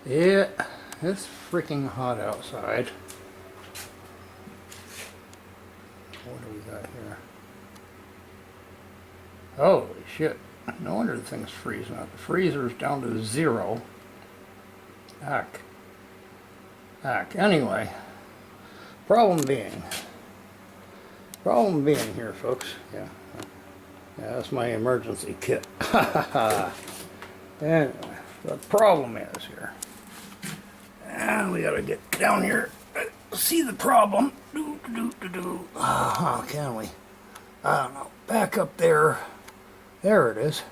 Yeah, it's freaking hot outside. What do we got here? Holy shit. No wonder the thing's freezing up. The freezer's down to 0. Heck. Anyway, problem being here, folks. Yeah, that's my emergency kit. Anyway, the problem is here. And we gotta get down here, see the problem. How can we? I don't know. Back up there. There it is.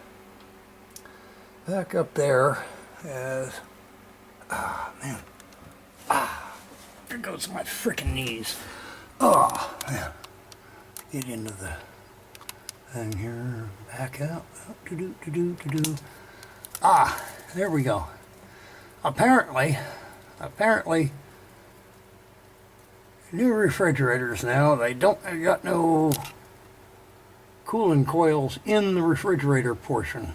Back up there as... man. There goes my frickin' knees. Oh, man. Get into the thing here. Back out. There we go. Apparently, new refrigerators now, they got no cooling coils in the refrigerator portion.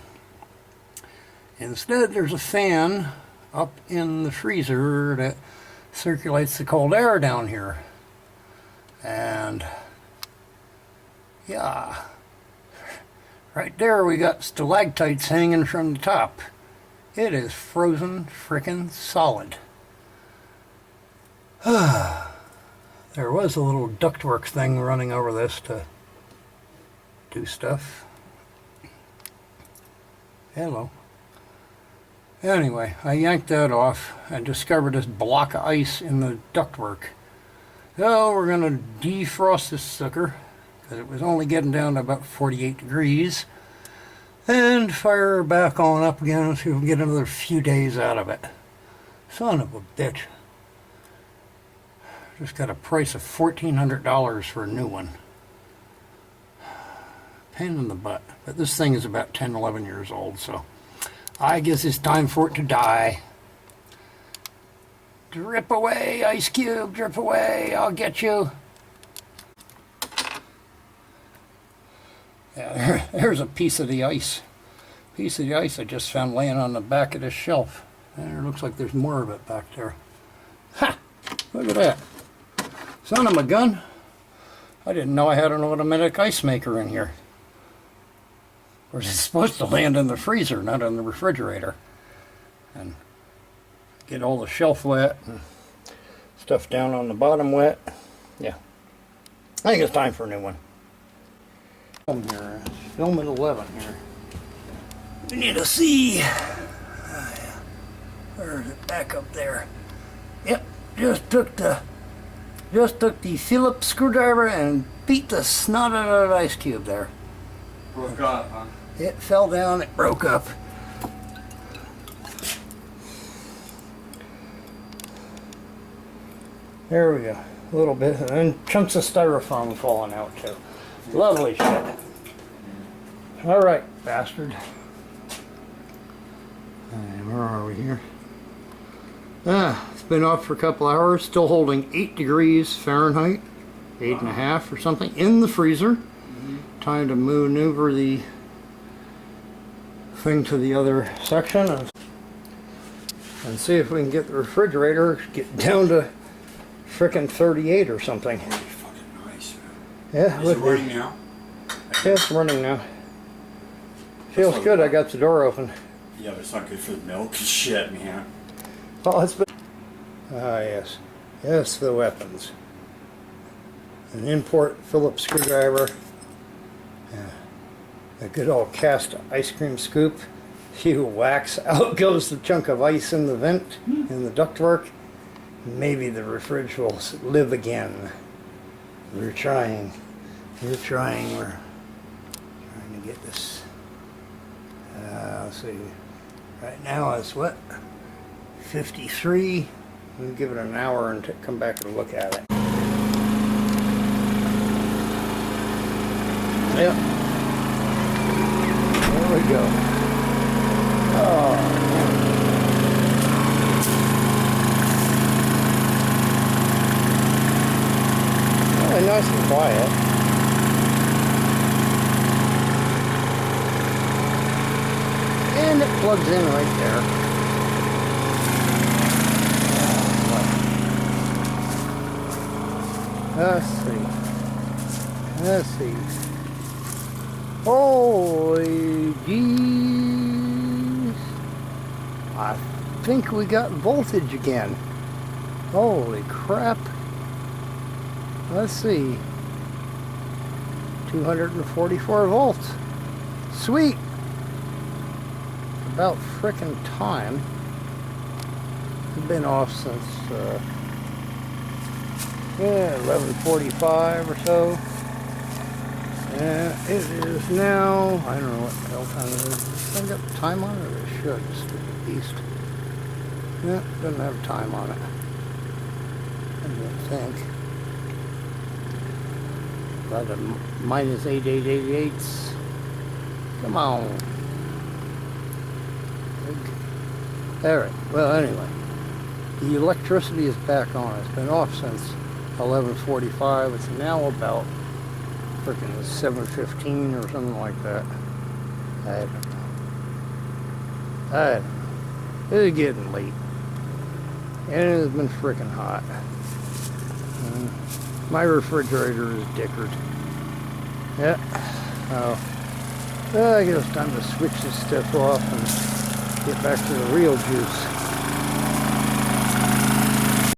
Instead, there's a fan up in the freezer that circulates the cold air down here. And yeah, right there we got stalactites hanging from the top. It is frozen frickin' solid. There was a little ductwork thing running over this to do stuff. Hello. Anyway, I yanked that off and discovered this block of ice in the ductwork. So we're going to defrost this sucker, because it was only getting down to about 48 degrees. And fire her back on up again and see if we can get another few days out of it. Son of a bitch. Just got a price of $1,400 for a new one. Pain in the butt. But this thing is about 10, 11 years old, so I guess it's time for it to die. Drip away, ice cube, drip away, I'll get you. Yeah, there's a piece of the ice. Piece of the ice I just found laying on the back of this shelf. And it looks like there's more of it back there. Ha! Look at that. Son of a gun. I didn't know I had an automatic ice maker in here. Of course, it's supposed to land in the freezer, not in the refrigerator. And get all the shelf wet and stuff down on the bottom wet. Yeah. I think it's time for a new one. Here, film at 11 here. We need to see. Where is it? Back up there. Yep, just took the Phillips screwdriver and beat the snot out of that ice cube there. Broke up, huh? It fell down, it broke up. There we go. A little bit, and then chunks of styrofoam falling out too. Lovely shit. Alright, bastard. And where are we here? It's been off for a couple hours, still holding 8 degrees Fahrenheit, 8.5 or something, in the freezer. Time to maneuver the thing to the other section and see if we can get the refrigerator get down to frickin' 38 or something. Holy fucking nice. Yeah, Is it running now? Yeah, it's running now. Feels good. I got the door open. Yeah, but it's not good for the milk and shit, man. Well, it's been... Ah, yes. Yes, the weapons. An import Phillips screwdriver. A good old cast ice cream scoop. You wax. Out goes the chunk of ice in the vent, in the ductwork. Maybe the fridge will live again. We're trying. We're trying to get this. Let's see. Right now it's what? 53. We'll give it an hour and come back and look at it. Yep. There we go. Oh, man. Really nice and quiet. And it plugs in right there. Let's see. Let's see. Holy jeez. I think we got voltage again. Holy crap. Let's see. 244 volts. Sweet. About frickin' time. It's been off since 11:45 or so. And it is now, I don't know what the hell time it is. Does it got the time on it? Or it should, stupid beast. Yeah, doesn't have time on it. I don't think. About a minus 8888. Come on. Alright, well anyway. The electricity is back on. It's been off since 11:45. It's now about freaking 7:15 or something like that. I don't know. It's getting late. And it has been freaking hot. My refrigerator is dickered. Yeah. Oh. I guess it's time to switch this stuff off and get back to the real juice.